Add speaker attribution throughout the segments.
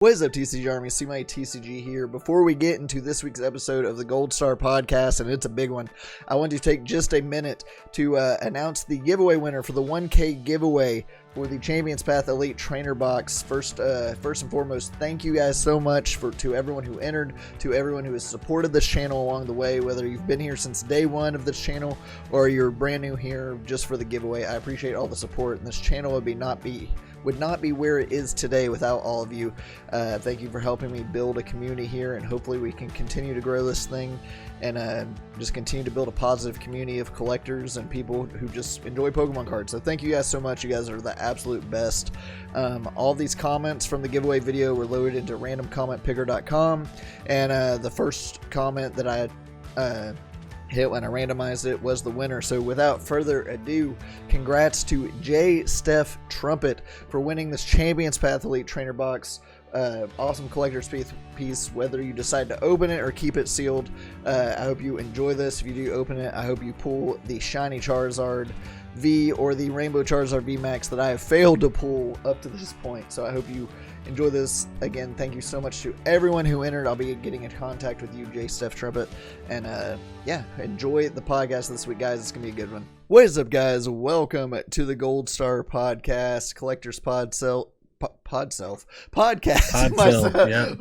Speaker 1: What is up, TCG Army? See my TCG here. Before we get into this week's episode of the Gold Star podcast, and it's a big one, I want to take just a minute to announce the giveaway winner for the 1K giveaway for the Champions Path Elite Trainer Box. First and foremost, thank you guys so much to everyone who entered, to everyone who has supported this channel along the way, whether you've been here since day one of this channel or you're brand new here just for the giveaway. I appreciate all the support, and this channel would not be where it is today without all of you. Thank you for helping me build a community here, and hopefully we can continue to grow this thing and just continue to build a positive community of collectors and people who just enjoy Pokemon cards. So thank you guys so much. You guys are the absolute best. All these comments from the giveaway video were loaded into randomcommentpicker.com, and the first comment that I hit when I randomized it was the winner. So without further ado, congrats to J. Steph Trumpet for winning this Champions Path Elite Trainer Box. Awesome collector's piece, whether you decide to open it or keep it sealed. I hope you enjoy this. If you do open it, I hope you pull the Shiny Charizard V or the Rainbow Charizard VMax that I have failed to pull up to this point. So I hope you enjoy this. Again, thank you so much to everyone who entered. I'll be getting in contact with you, J. Steph Trumpet. And yeah, enjoy the podcast this week, guys. It's going to be a good one. What is up, guys? Welcome to the Gold Star podcast, Collector's podcast. Myself.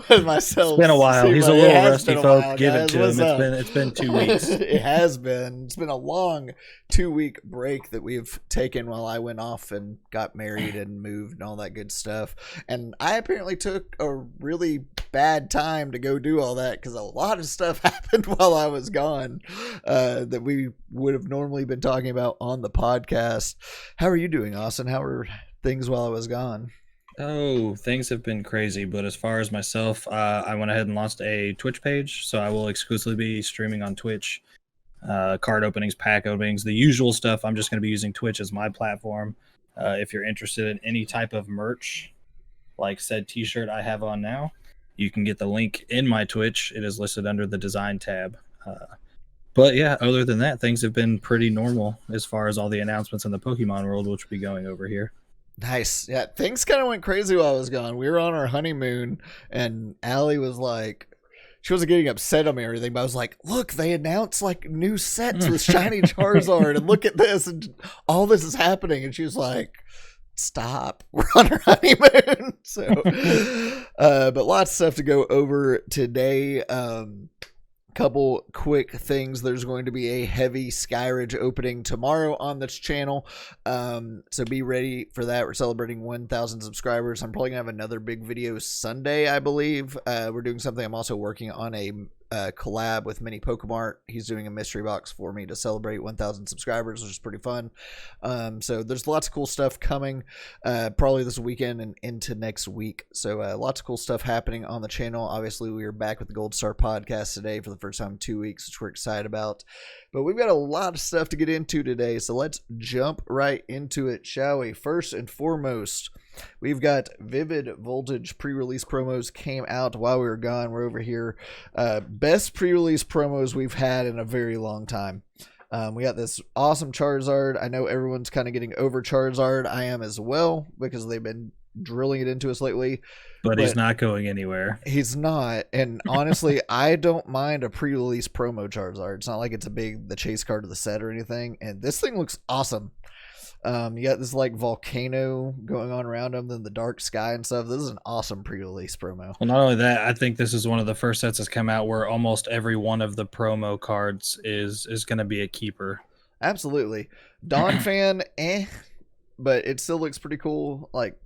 Speaker 2: It's been a while. He's a little rusty, folks. Give it to him.
Speaker 1: It's been 2 weeks. It has been. It's been a long 2-week break that we've taken while I went off and got married and moved and all that good stuff. And I apparently took a really bad time to go do all that because a lot of stuff happened while I was gone that we would have normally been talking about on the podcast. How are you doing, Austin? How are things while I was gone?
Speaker 2: Oh, things have been crazy, but as far as myself, I went ahead and launched a Twitch page, so I will exclusively be streaming on Twitch. Card openings, pack openings, the usual stuff. I'm just going to be using Twitch as my platform. If you're interested in any type of merch, like said t-shirt I have on now, you can get the link in my Twitch. It is listed under the design tab. But yeah, other than that, things have been pretty normal as far as all the announcements in the Pokemon world, which we'll be going over here.
Speaker 1: Nice. Yeah, things kind of went crazy while I was gone. We were on our honeymoon, and Allie was like, she wasn't getting upset on me or anything, but I was like, look, they announced like new sets with Shiny Charizard, and look at this, and all this is happening. And she was like, stop, we're on our honeymoon. So, but lots of stuff to go over today. Couple quick things. There's going to be a heavy Skyridge opening tomorrow on this channel, so be ready for that. We're celebrating 1,000 subscribers. I'm probably gonna have another big video Sunday, I believe. We're doing something. I'm also working on a collab with Mini Pokemart. He's doing a mystery box for me to celebrate 1,000 subscribers, which is pretty fun. So there's lots of cool stuff coming probably this weekend and into next week. So lots of cool stuff happening on the channel. Obviously, we are back with the Gold Star podcast today for the first time in 2 weeks, which we're excited about. But we've got a lot of stuff to get into today, so let's jump right into it, shall we? First and foremost, we've got Vivid Voltage pre-release promos came out while we were gone. We're over here. Best pre-release promos we've had in a very long time. We got this awesome Charizard. I know everyone's kind of getting over Charizard. I am as well, because they've been drilling it into us lately.
Speaker 2: But he's not going anywhere. He's
Speaker 1: not. And honestly, I don't mind a pre-release promo Charizard. It's not like it's the chase card of the set or anything. And this thing looks awesome. You got this like volcano going on around him, then the dark sky and stuff. This is an awesome pre-release promo.
Speaker 2: Well, not only that, I think this is one of the first sets that's come out where almost every one of the promo cards is going to be a keeper.
Speaker 1: Absolutely. Dawn fan, but it still looks pretty cool. Like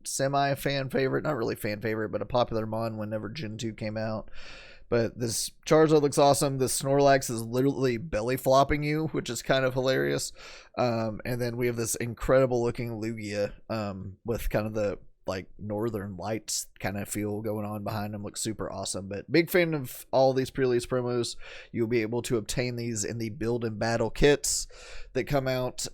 Speaker 1: semi-fan favorite, not really fan favorite, but a popular mon whenever Gen 2 came out. But this Charizard looks awesome. The Snorlax is literally belly flopping you, which is kind of hilarious. And then we have this incredible looking Lugia with kind of the like northern lights kind of feel going on behind him. Looks super awesome. But big fan of all these pre-release promos. You'll be able to obtain these in the build and battle kits that come out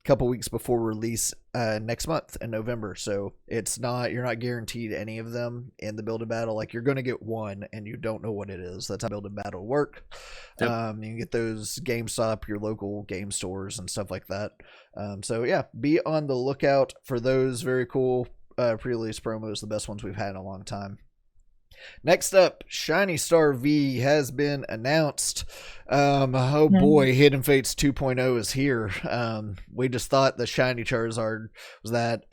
Speaker 1: couple weeks before release next month in November. So you're not guaranteed any of them in the build and battle. Like, you're going to get one and you don't know what it is. That's how build and battle work. Yep. You can get those GameStop, your local game stores and stuff like that. So yeah, be on the lookout for those. Very cool. pre-release promos, the best ones we've had in a long time. Next up, Shiny Star V has been announced. Oh boy, Hidden Fates 2.0 is here. We just thought the Shiny Charizard was that.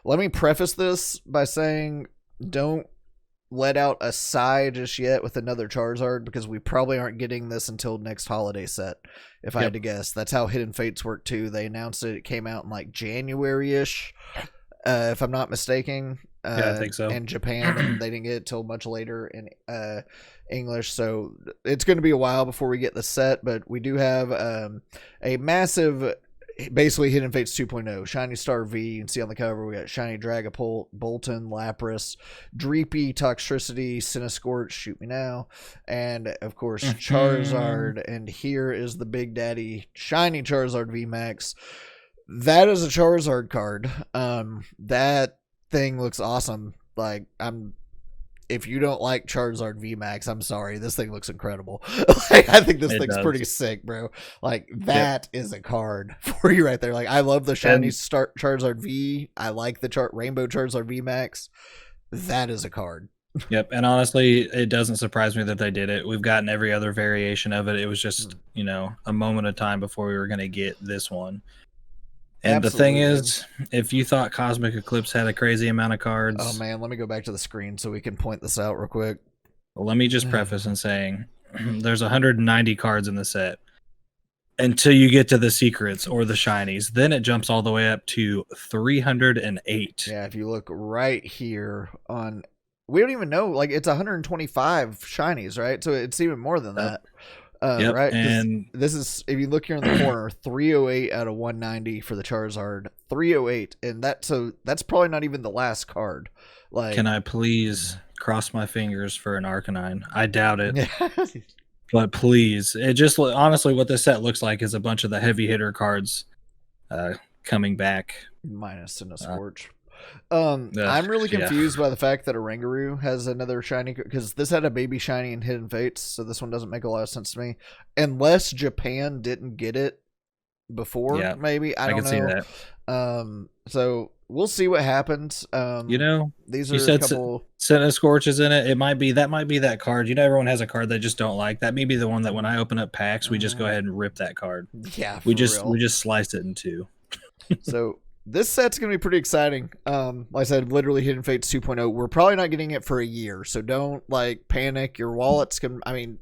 Speaker 1: Let me preface this by saying, don't let out a sigh just yet with another Charizard, because we probably aren't getting this until next holiday set, if I had to guess. That's how Hidden Fates work too. They announced it came out in like January-ish, if I'm not mistaken.
Speaker 2: Yeah, I think so.
Speaker 1: In Japan, and they didn't get it till much later in English, so it's going to be a while before we get the set. But we do have a massive, basically Hidden Fates 2.0 Shiny Star V. You can see on the cover we got Shiny Dragapult, Bolton, Lapras, Dreepy, Toxtricity, Cinescorch, Shoot Me Now, and of course Charizard. And here is the big daddy, Shiny Charizard VMax. That is a Charizard card. That thing looks awesome. Like, if you don't like Charizard VMax, I'm sorry, this thing looks incredible. Like, I think this thing's pretty sick, bro. Like, that is a card for you right there. Like, I love the Shiny Charizard V. I like the Rainbow Charizard VMax. That is a card.
Speaker 2: Yep, and honestly, it doesn't surprise me that they did it. We've gotten every other variation of it. It was just, a moment of time before we were going to get this one. And the thing is, if you thought Cosmic Eclipse had a crazy amount of cards...
Speaker 1: Oh, man, let me go back to the screen so we can point this out real quick.
Speaker 2: Well, let me just preface in saying there's 190 cards in the set until you get to the secrets or the shinies. Then it jumps all the way up to 308.
Speaker 1: Yeah, if you look right here on... We don't even know. Like, it's 125 shinies, right? So it's even more than that. Right, and this is, if you look here in the corner, 308 out of 190 for the Charizard, 308, and that's probably not even the last card. Like,
Speaker 2: can I please cross my fingers for an Arcanine? I doubt it, but please. It just honestly, what this set looks like is a bunch of the heavy hitter cards coming back,
Speaker 1: minus Cinescorch. I'm really confused by the fact that Oranguru has another shiny, because this had a baby shiny in Hidden Fates, so this one doesn't make a lot of sense to me, unless Japan didn't get it before. Maybe I don't know. See that. So we'll see what happens. These are a couple.
Speaker 2: Cinescorch is in it. It might be that card. Everyone has a card they just don't like. That may be the one that when I open up packs, we just go ahead and rip that card.
Speaker 1: Yeah,
Speaker 2: we just sliced it in two.
Speaker 1: So this set's going to be pretty exciting. Like I said, literally Hidden Fates 2.0. We're probably not getting it for a year, so don't panic. Your wallets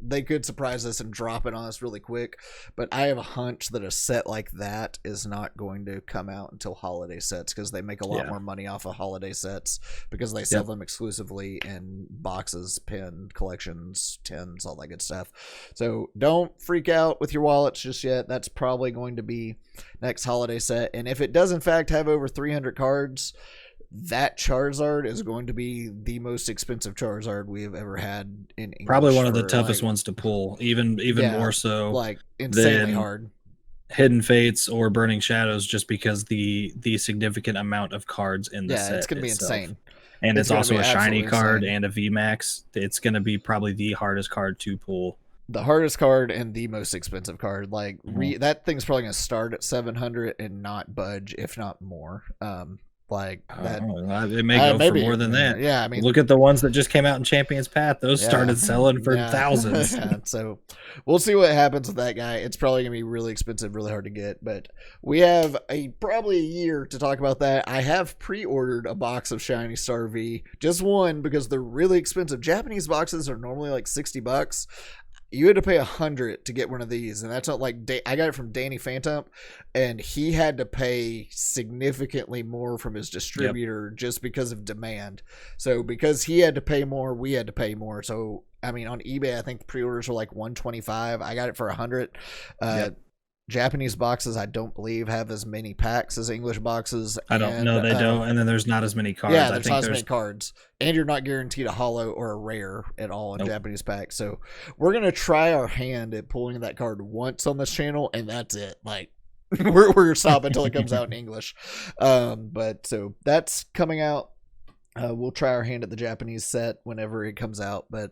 Speaker 1: they could surprise us and drop it on us really quick, but I have a hunch that a set like that is not going to come out until holiday sets, because they make a lot more money off of holiday sets, because they sell them exclusively in boxes, pin collections, tins, all that good stuff. So don't freak out with your wallets just yet. That's probably going to be next holiday set, and if it does in fact have over 300 cards, that Charizard is going to be the most expensive Charizard we have ever had in English.
Speaker 2: Probably one of the toughest ones to pull, even more so,
Speaker 1: like insanely hard.
Speaker 2: Hidden Fates or Burning Shadows, just because the significant amount of cards in the set.
Speaker 1: It's going to be insane.
Speaker 2: And it's also a shiny card and a VMAX. It's going to be probably the hardest card to pull.
Speaker 1: The hardest card and the most expensive card. Like, that thing's probably going to start at 700 and not budge, if not more.
Speaker 2: It may go for more than that.
Speaker 1: Yeah, I mean,
Speaker 2: look at the ones that just came out in Champions Path. Those started selling for thousands.
Speaker 1: So we'll see what happens with that guy. It's probably gonna be really expensive, really hard to get, but we have probably a year to talk about that. I have pre-ordered a box of Shiny Star V, just one, because they're really expensive. Japanese boxes are normally like $60. You had to pay $100 to get one of these, and that's not like I got it from Danny Phantom, and he had to pay significantly more from his distributor just because of demand. So because he had to pay more, we had to pay more. So I mean, on eBay, I think the pre-orders were like $125. I got it for $100. Japanese boxes, I don't believe, have as many packs as English boxes.
Speaker 2: I don't know. They don't. And then there's not as many cards.
Speaker 1: Yeah, there's not as many cards. And you're not guaranteed a holo or a rare at all in Japanese packs. So we're going to try our hand at pulling that card once on this channel, and that's it. Like, we're stopping until it comes out in English. But so that's coming out. We'll try our hand at the Japanese set whenever it comes out. But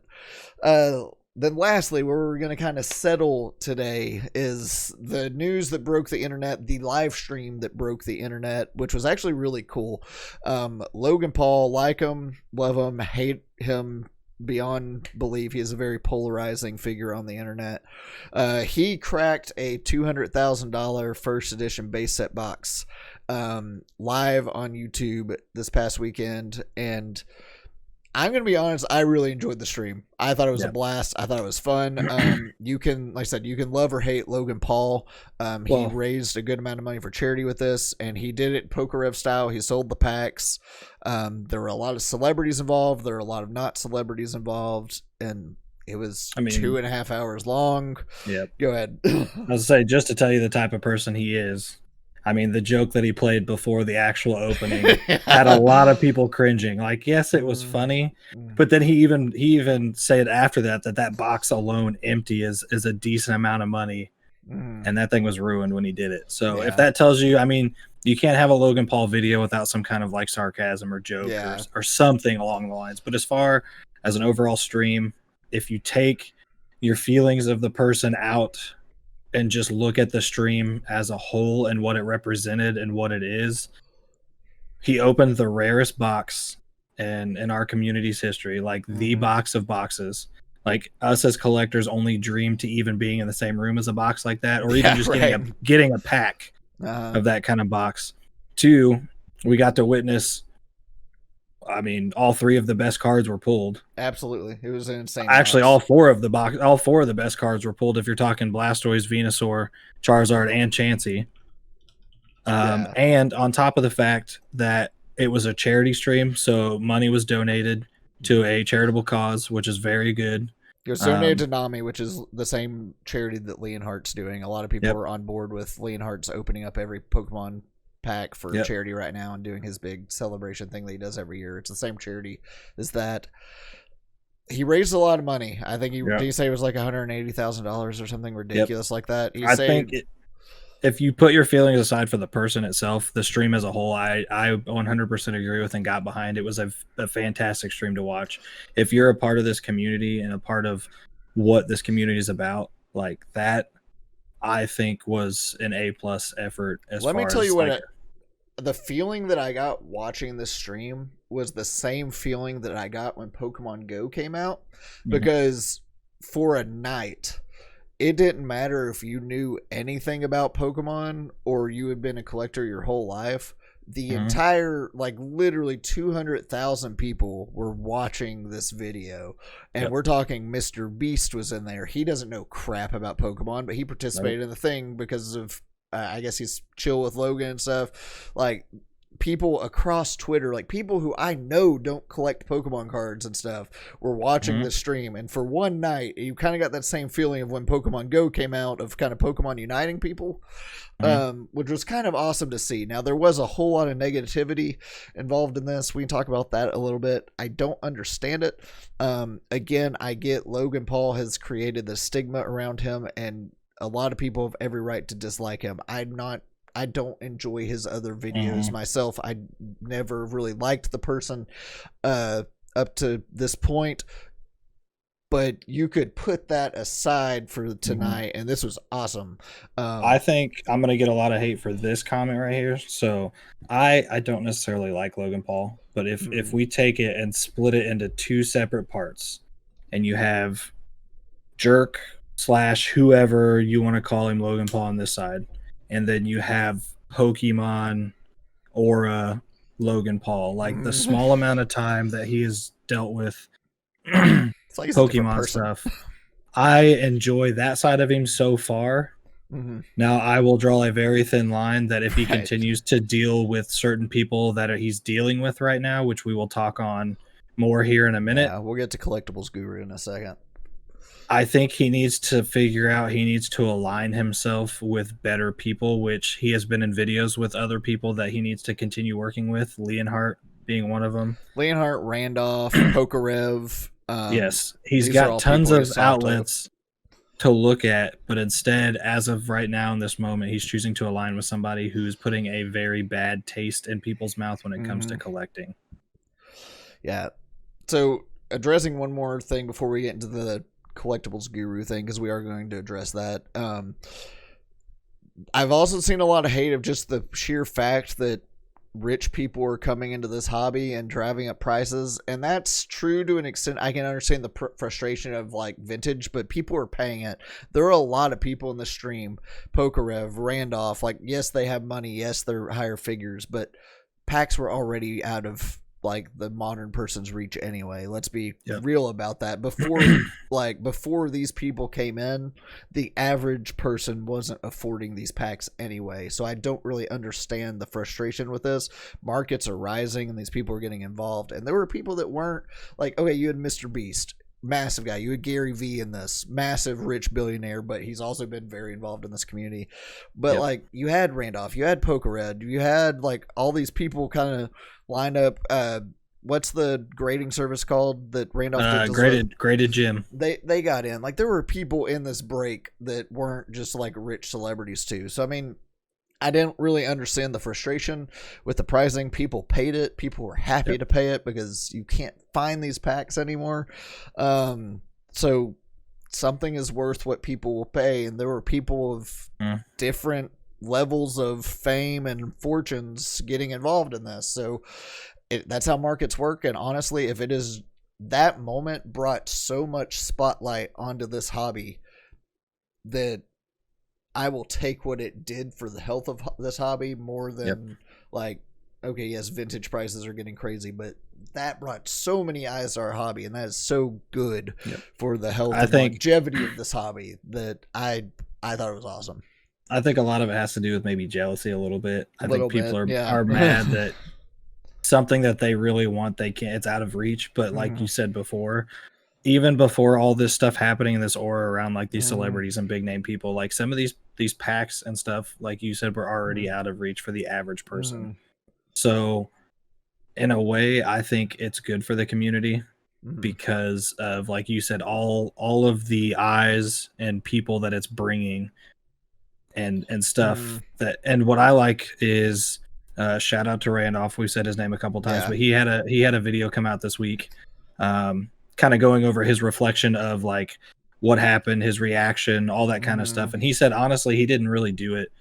Speaker 1: then lastly, where we're going to kind of settle today is the news that broke the internet, the live stream that broke the internet, which was actually really cool. Logan Paul, like him, love him, hate him beyond belief. He is a very polarizing figure on the internet. He cracked a $200,000 first edition base set box live on YouTube this past weekend, and I'm going to be honest, I really enjoyed the stream. I thought it was a blast. I thought it was fun. You can, like I said, you can love or hate Logan Paul. He raised a good amount of money for charity with this, and he did it Pokerev style. He sold the packs. There were a lot of celebrities involved. There were a lot of not celebrities involved, and it was 2.5 hours long.
Speaker 2: Yeah.
Speaker 1: Go ahead.
Speaker 2: I was say, just to tell you the type of person he is, I mean, the joke that he played before the actual opening had a lot of people cringing. Like, yes, it was funny, but then he even said after that box alone empty is a decent amount of money, and that thing was ruined when he did it. So if that tells you, I mean, you can't have a Logan Paul video without some kind of like sarcasm or joke or something along the lines. But as far as an overall stream, if you take your feelings of the person out and just look at the stream as a whole and what it represented and what it is, he opened the rarest box in our community's history, like the box of boxes. Like, us as collectors only dream to even being in the same room as a box like that, or even just getting a pack of that kind of box. 2, we got to witness, I mean, all 3 of the best cards were pulled.
Speaker 1: Absolutely. It was an insane
Speaker 2: Actually,
Speaker 1: box.
Speaker 2: all four of the best cards were pulled if you're talking Blastoise, Venusaur, Charizard, and Chansey. And on top of the fact that it was a charity stream, so money was donated to a charitable cause, which is very good.
Speaker 1: It was donated to NAMI, which is the same charity that Leonhart's doing. A lot of people are on board with Leonhart's opening up every Pokemon pack for charity right now and doing his big celebration thing that he does every year. It's the same charity as that. He raised a lot of money. I think did he say it was like $180,000 or something ridiculous like that?
Speaker 2: I think if you put your feelings aside for the person itself, the stream as a whole, I 100% agree with and got behind. It was a fantastic stream to watch. If you're a part of this community and a part of what this community is about, like that, I think was an A+ effort.
Speaker 1: Let me tell you what the feeling that I got watching this stream was the same feeling that I got when Pokemon Go came out, because for a night, it didn't matter if you knew anything about Pokemon or you had been a collector your whole life. The entire, like, literally 200,000 people were watching this video, and we're talking Mr. Beast was in there. He doesn't know crap about Pokemon, but he participated in the thing because of I guess he's chill with Logan and stuff. Like, people across Twitter, like people who I know don't collect Pokemon cards and stuff, were watching this stream. And for one night, you kind of got that same feeling of when Pokemon Go came out, of kind of Pokemon uniting people, which was kind of awesome to see. Now, there was a whole lot of negativity involved in this. We can talk about that a little bit. I don't understand it. Again, I get Logan Paul has created the stigma around him, and a lot of people have every right to dislike him. I don't enjoy his other videos myself. I never really liked the person up to this point, but you could put that aside for tonight, and this was awesome.
Speaker 2: I think I'm going to get a lot of hate for this comment right here. So I don't necessarily like Logan Paul, but if we take it and split it into 2 separate parts, and you have jerk / whoever you want to call him, Logan Paul on this side, and then you have Pokemon Aura Logan Paul, like the small amount of time that he has dealt with
Speaker 1: it's like
Speaker 2: Pokemon stuff, I enjoy that side of him so far. Now, I will draw a very thin line that if he continues to deal with certain people that he's dealing with right now, which we will talk on more here in a minute.
Speaker 1: Yeah, we'll get to Collectibles Guru in a second.
Speaker 2: I think he needs to figure out, he needs to align himself with better people, which he has been in videos with other people that he needs to continue working with, Leonhart being one of them.
Speaker 1: Leonhart, Randolph, Pokerev.
Speaker 2: Yes, he's got tons of outlets to look at, but instead, as of right now in this moment, he's choosing to align with somebody who's putting a very bad taste in people's mouth when it comes to collecting.
Speaker 1: Yeah. So, addressing one more thing before we get into the Collectibles Guru thing, because we are going to address that. I've also seen a lot of hate of just the sheer fact that rich people are coming into this hobby and driving up prices, and that's true to an extent. I can understand the frustration of like vintage, but people are paying it. There are a lot of people in the stream, Pokerev, Randolph, like, yes, they have money, yes, they're higher figures, but packs were already out of like the modern person's reach anyway. Let's be real about that. Before these people came in, the average person wasn't affording these packs anyway. So I don't really understand the frustration with this. Markets are rising and these people are getting involved. And there were people that weren't like, okay, you had Mr. Beast, massive guy. You had Gary V in this, massive rich billionaire, but he's also been very involved in this community. But like, you had Randolph, you had Pokered, you had like all these people kind of lined up. What's the grading service called that Randolph did?
Speaker 2: Graded Gym.
Speaker 1: They got in. Like, there were people in this break that weren't just like rich celebrities too. So I mean, I didn't really understand the frustration with the pricing. People paid it. People were happy to pay it because you can't find these packs anymore. So something is worth what people will pay. And there were people of different levels of fame and fortunes getting involved in this. So that's how markets work. And honestly, if it is, that moment brought so much spotlight onto this hobby that I will take what it did for the health of this hobby more than like, okay, yes, vintage prices are getting crazy, but that brought so many eyes to our hobby, and that is so good for the health and longevity of this hobby that I thought it was awesome.
Speaker 2: I think a lot of it has to do with maybe jealousy a little bit. I think people are mad that something that they really want, they can't, it's out of reach. But like you said before, even before all this stuff happening in this aura around like these celebrities and big name people, like some of these packs and stuff, like you said, were already out of reach for the average person. So in a way, I think it's good for the community because of, like you said, all of the eyes and people that it's bringing and stuff that, and what I like is shout out to Randolph. We've said his name a couple times, but he had a video come out this week, kind of going over his reflection of like what happened, his reaction, all that kind of stuff. And he said, honestly, he didn't really do it,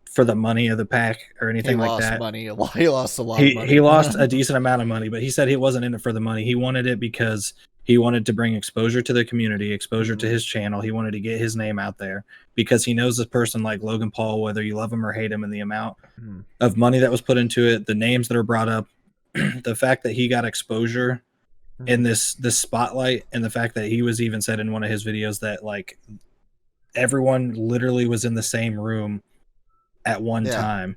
Speaker 2: for the money of the pack or anything like that.
Speaker 1: He lost a lot of money.
Speaker 2: He lost a decent amount of money, but he said he wasn't in it for the money. He wanted it because he wanted to bring exposure to the community, exposure to his channel. He wanted to get his name out there because he knows this person like Logan Paul, whether you love him or hate him, and the amount of money that was put into it, the names that are brought up, the fact that he got exposure in this spotlight, and the fact that he was even said in one of his videos that like everyone literally was in the same room at one time.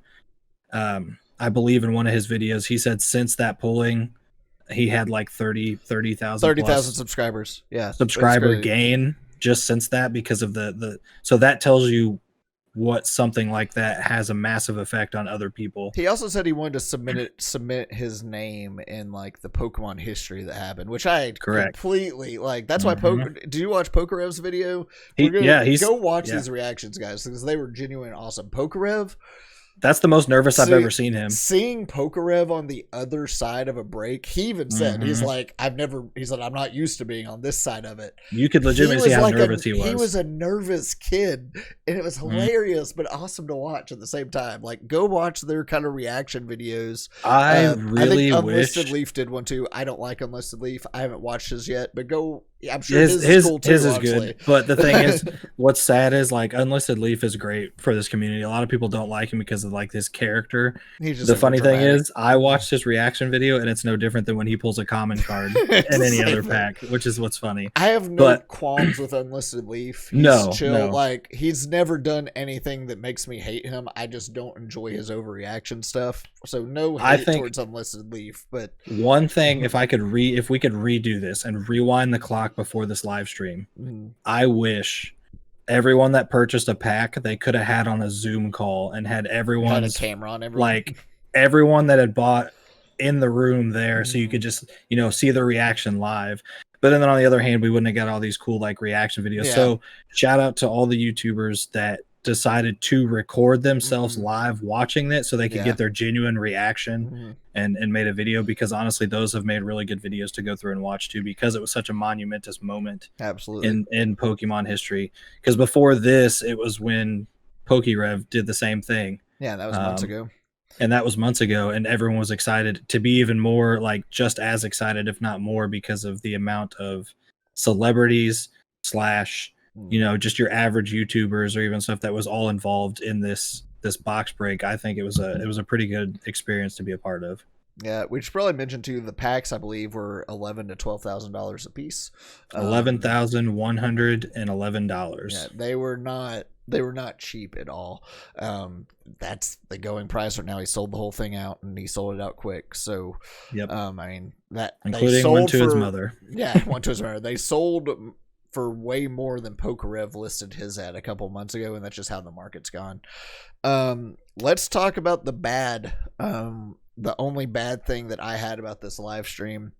Speaker 2: I believe in one of his videos, he said since that polling, he had like 30,000
Speaker 1: subscribers.
Speaker 2: Subscriber gain just since that, because of the so that tells you what something like that has a massive effect on other people.
Speaker 1: He also said he wanted to submit his name in like the Pokemon history that happened, which I completely like. That's why do you watch Pokerev's video? Go watch these reactions, guys, because they were genuine awesome. Pokerev,
Speaker 2: that's the most nervous I've ever seen him.
Speaker 1: Seeing Pokerev on the other side of a break, he even said, he's like, I'm not used to being on this side of it.
Speaker 2: You could legitimately see how nervous he was.
Speaker 1: He was a nervous kid, and it was hilarious, but awesome to watch at the same time. Like, go watch their kind of reaction videos.
Speaker 2: I think
Speaker 1: Unlisted Leaf did one too. I don't like Unlisted Leaf. I haven't watched his yet, but go. I'm sure his is cool too. His is good,
Speaker 2: but the thing is, what's sad is like Unlisted Leaf is great for this community. A lot of people don't like him because of like his character. The funny thing is, I watched his reaction video, and it's no different than when he pulls a common card in any other pack, which is what's funny.
Speaker 1: I have no qualms with Unlisted Leaf. He's chill. No. Like, he's never done anything that makes me hate him. I just don't enjoy his overreaction stuff. So no hate towards Unlisted Leaf. But
Speaker 2: one thing, if we could redo this and rewind the clock before this live stream, I wish everyone that purchased a pack, they could have had on a Zoom call and had everyone
Speaker 1: had a camera on everyone.
Speaker 2: Like everyone that had bought in the room there, so you could just see the reaction live. But then on the other hand, we wouldn't have got all these cool like reaction videos. So shout out to all the YouTubers that decided to record themselves live watching it so they could get their genuine reaction and made a video, because honestly those have made really good videos to go through and watch too, because it was such a monumentous moment in Pokemon history. Because before this, it was when PokeRev did the same thing.
Speaker 1: Yeah, that was months ago.
Speaker 2: And that was months ago, and everyone was excited to be even more, like just as excited, if not more, because of the amount of celebrities slash just your average YouTubers or even stuff that was all involved in this box break. I think it was a pretty good experience to be a part of.
Speaker 1: Yeah, we should probably mention too, the packs I believe were $11,000 to $12,000 a piece.
Speaker 2: $11,111.
Speaker 1: Yeah, they were not cheap at all. That's the going price right now. He sold the whole thing out, and he sold it out quick. So, I mean, that
Speaker 2: including one to his mother.
Speaker 1: Yeah, one to his mother. They sold for way more than PokeRev listed his at a couple months ago, and that's just how the market's gone. Let's talk about the bad. The only bad thing that I had about this live stream,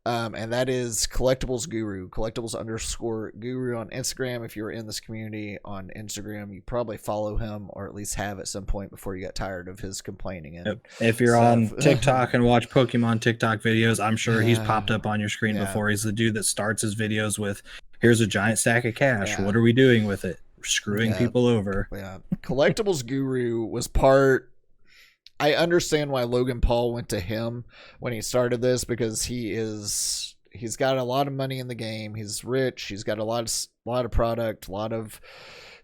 Speaker 1: and that is Collectibles Guru, Collectibles_Guru on Instagram. If you're in this community on Instagram, you probably follow him, or at least have at some point before you got tired of his complaining. And
Speaker 2: if you're on TikTok and watch Pokemon TikTok videos, I'm sure he's popped up on your screen before. He's the dude that starts his videos with, "Here's a giant stack of cash. What are we doing with it? Screwing people over."
Speaker 1: Yeah, Collectibles Guru was part. I understand why Logan Paul went to him when he started this, because he's got a lot of money in the game. He's rich. He's got a lot of product, a lot of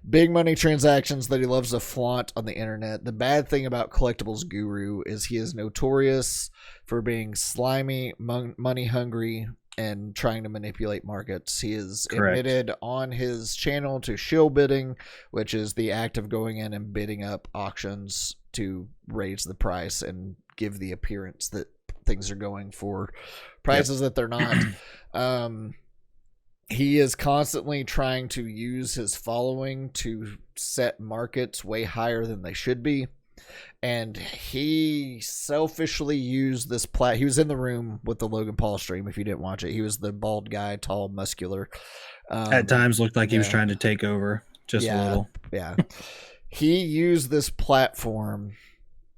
Speaker 1: big money transactions that he loves to flaunt on the internet. The bad thing about Collectibles Guru is he is notorious for being slimy, money hungry, and trying to manipulate markets. He is admitted on his channel to shill bidding, which is the act of going in and bidding up auctions to raise the price and give the appearance that things are going for prices that they're not. He is constantly trying to use his following to set markets way higher than they should be. And he selfishly used this he was in the room with the Logan Paul stream. If you didn't watch it, he was the bald guy, tall, muscular.
Speaker 2: At times looked like he was trying to take over just a little.
Speaker 1: Yeah. He used this platform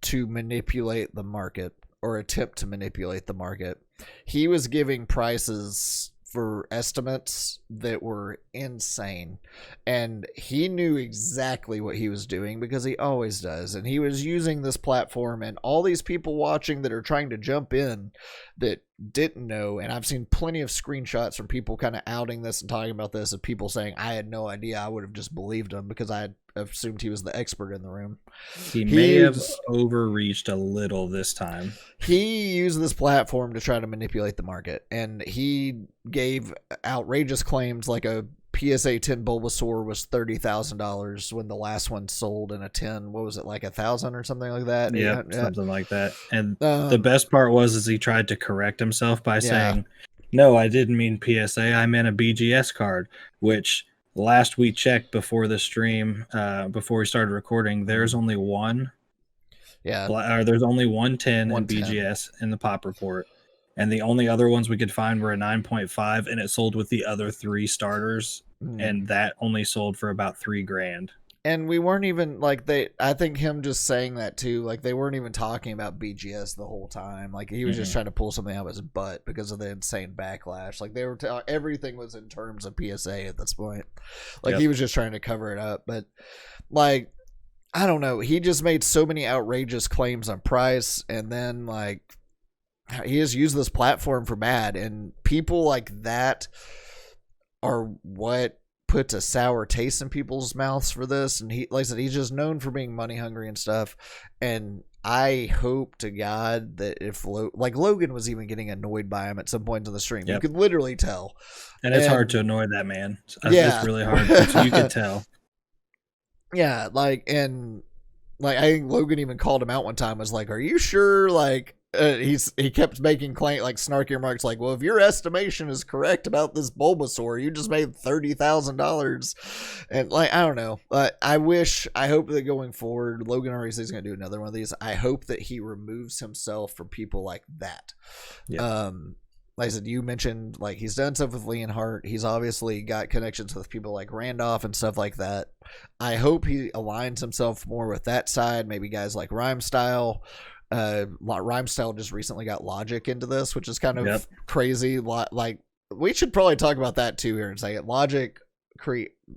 Speaker 1: to manipulate the market, or attempt to manipulate the market. He was giving prices for estimates that were insane, and he knew exactly what he was doing, because he always does. And he was using this platform, and all these people watching that are trying to jump in that didn't know. And I've seen plenty of screenshots from people kind of outing this and talking about this, of people saying, "I had no idea. I would have just believed him because I had assumed he was the expert in the room."
Speaker 2: He may have overreached a little this time.
Speaker 1: He used this platform to try to manipulate the market, and he gave outrageous claims like a PSA 10 Bulbasaur was $30,000 when the last one sold in a 10. What was it, like 1,000 or something like that?
Speaker 2: Yeah, something like that. And the best part was he tried to correct himself by saying, "No, I didn't mean PSA. I meant a BGS card," which last we checked before the stream, before we started recording, there's only one. Or there's only 110 in BGS in the pop report. And the only other ones we could find were a 9.5, and it sold with the other 3 starters, and that only sold for about $3,000.
Speaker 1: And we weren't even I think him just saying that too, like they weren't even talking about BGS the whole time. Like he was just trying to pull something out of his butt because of the insane backlash. Like they were everything was in terms of PSA at this point. Like he was just trying to cover it up. But like, I don't know. He just made so many outrageous claims on price, and then like he has used this platform for bad, and people like that are what puts a sour taste in people's mouths for this. And he, like I said, he's just known for being money hungry and stuff. And I hope to God that if Logan was even getting annoyed by him at some point in the stream, you could literally tell.
Speaker 2: And it's hard to annoy that man. It's really hard. You can tell.
Speaker 1: Yeah, I think Logan even called him out one time. Was like, "Are you sure?" Like, he kept making snarky remarks like, "Well, if your estimation is correct about this Bulbasaur, you just made $30,000." And I don't know. I hope that going forward, Logan already says he's gonna do another one of these. I hope that he removes himself from people like that. like I said, you mentioned like he's done stuff with Leonhardt. He's obviously got connections with people like Randolph and stuff like that. I hope he aligns himself more with that side. Maybe guys like Rhymestyle. Rhymestyle just recently got Logic into this, which is kind of crazy. Like we should probably talk about that too here in a second. Logic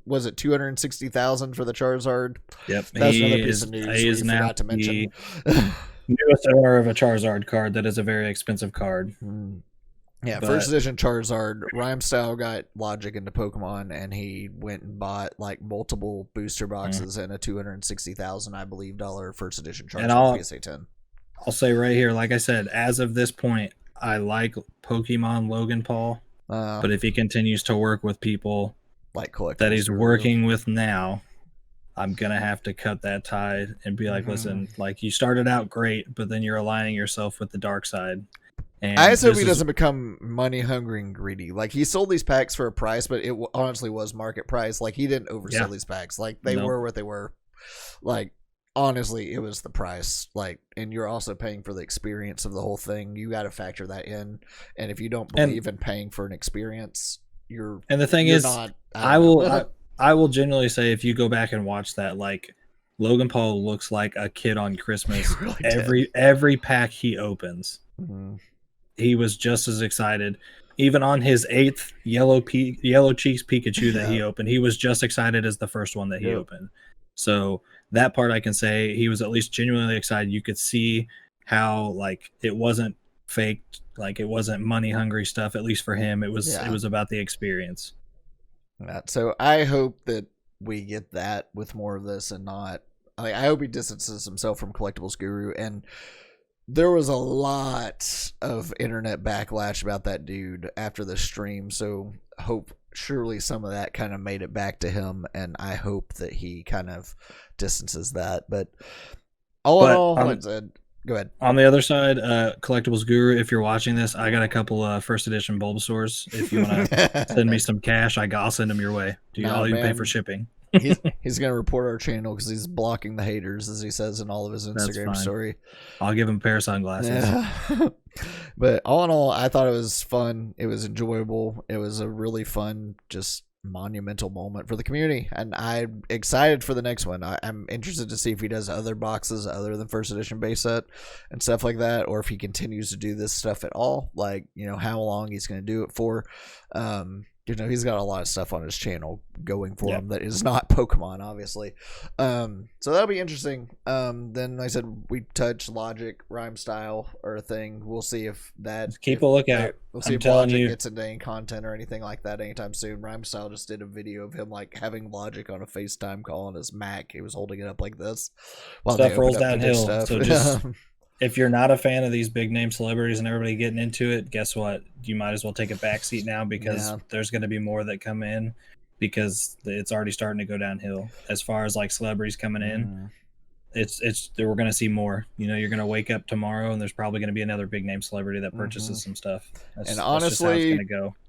Speaker 1: was it 260,000 for the Charizard?
Speaker 2: Yep,
Speaker 1: That's another piece of news
Speaker 2: he is now
Speaker 1: forgot to mention.
Speaker 2: Newest owner of a Charizard card. That is a very expensive card.
Speaker 1: Yeah, first edition Charizard. Rhymestyle got Logic into Pokemon, and he went and bought like multiple booster boxes and a 260,000, I believe, first edition Charizard PSA 10.
Speaker 2: I'll say right here, like I said, as of this point, I like Pokemon Logan Paul, but if he continues to work with people
Speaker 1: like
Speaker 2: that he's working with now, I'm gonna have to cut that tie and be like, listen, like you started out great, but then you're aligning yourself with the dark side. And
Speaker 1: I just hope he doesn't become money hungry and greedy. Like he sold these packs for a price, but it honestly was market price. Like he didn't oversell these packs. Like they were what they were. Like honestly, it was the price. Like, and you're also paying for the experience of the whole thing. You got to factor that in. And if you don't believe in paying for an experience,
Speaker 2: and the thing is,
Speaker 1: not,
Speaker 2: I will genuinely say if you go back and watch that, like Logan Paul looks like a kid on Christmas. Really every pack he opens. He was just as excited. Even on his 8th Yellow Cheeks Pikachu that he opened, he was just excited as the first one that he opened. So that part I can say he was at least genuinely excited. You could see how like it wasn't faked, like it wasn't money hungry stuff. At least for him, it was about the experience.
Speaker 1: So I hope that we get that with more of this and not. I hope he distances himself from Collectibles Guru. And there was a lot of internet backlash about that dude after the stream, so surely some of that kind of made it back to him, and I hope that he kind of distances that. But all in all, go ahead.
Speaker 2: On the other side, Collectibles Guru, if you're watching this, I got a couple first edition Bulbasaurs. If you want to send me some cash, I'll send them your way. I'll even pay for shipping.
Speaker 1: He's gonna report our channel because he's blocking the haters, as he says in all of his Instagram story.
Speaker 2: I'll give him a pair of sunglasses.
Speaker 1: Yeah. But all in all, I thought it was fun. It was enjoyable. It was a really fun, just monumental moment for the community, and I'm excited for the next one. I'm interested to see if he does other boxes other than first edition base set and stuff like that, or if he continues to do this stuff at all. Like, how long he's going to do it for. He's got a lot of stuff on his channel going for him that is not Pokemon, obviously. So that'll be interesting. Then I said we touch Logic, Rhymestyle, or a thing. We'll see if that.
Speaker 2: Keep a lookout.
Speaker 1: We'll see if Logic gets into any content or anything like that anytime soon. Rhymestyle just did a video of him like having Logic on a FaceTime call on his Mac. He was holding it up like this.
Speaker 2: Stuff rolls downhill. So just. If you're not a fan of these big name celebrities and everybody getting into it, guess what? You might as well take a backseat now because there's going to be more that come in because it's already starting to go downhill. As far as like celebrities coming in, we're going to see more. You're going to wake up tomorrow and there's probably going to be another big name celebrity that purchases some stuff.
Speaker 1: And honestly,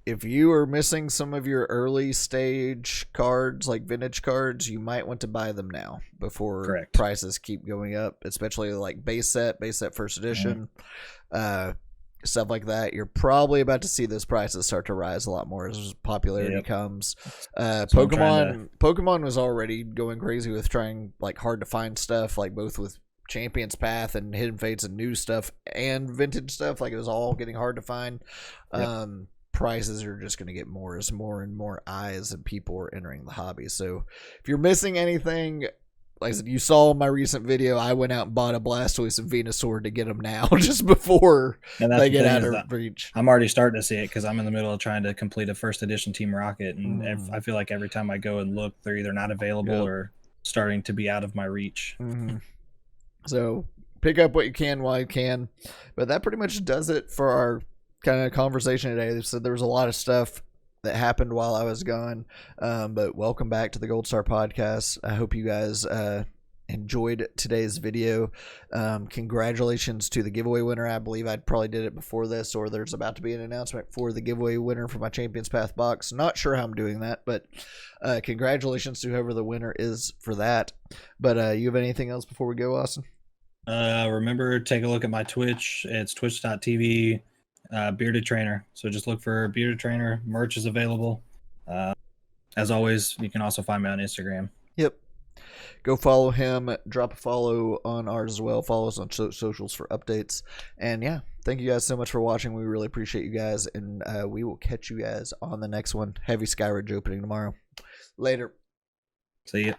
Speaker 1: if you are missing some of your early stage cards, like vintage cards, you might want to buy them now before prices keep going up, especially like base set first edition, stuff like that. You're probably about to see those prices start to rise a lot more as popularity comes. Pokemon was already going crazy with trying like hard to find stuff, like both with Champion's Path and Hidden Fates and new stuff and vintage stuff. Like it was all getting hard to find. Prices are just going to get more as more and more eyes and people are entering the hobby. So if you're missing anything, like I said, you saw my recent video, I went out and bought a Blastoise and Venusaur to get them now just before they get out of reach.
Speaker 2: I'm already starting to see it because I'm in the middle of trying to complete a first edition Team Rocket, and I feel like every time I go and look, they're either not available or starting to be out of my reach.
Speaker 1: So pick up what you can while you can. But that pretty much does it for our kind of conversation today. They said there was a lot of stuff that happened while I was gone, but welcome back to the Gold Star Podcast. I hope you guys enjoyed today's video. Congratulations to the giveaway winner. I believe I probably did it before this, or there's about to be an announcement for the giveaway winner for my Champions Path box. Not sure how I'm doing that, but congratulations to whoever the winner is for that. But you have anything else before we go, Austin?
Speaker 2: Remember, take a look at my Twitch. It's twitch.tv Bearded Trainer. So just look for Bearded Trainer. Merch is available. As always, you can also find me on Instagram.
Speaker 1: Yep. Go follow him. Drop a follow on ours as well. Follow us on socials for updates. And yeah, thank you guys so much for watching. We really appreciate you guys. And we will catch you guys on the next one. Heavy Skyridge opening tomorrow. Later.
Speaker 2: See ya.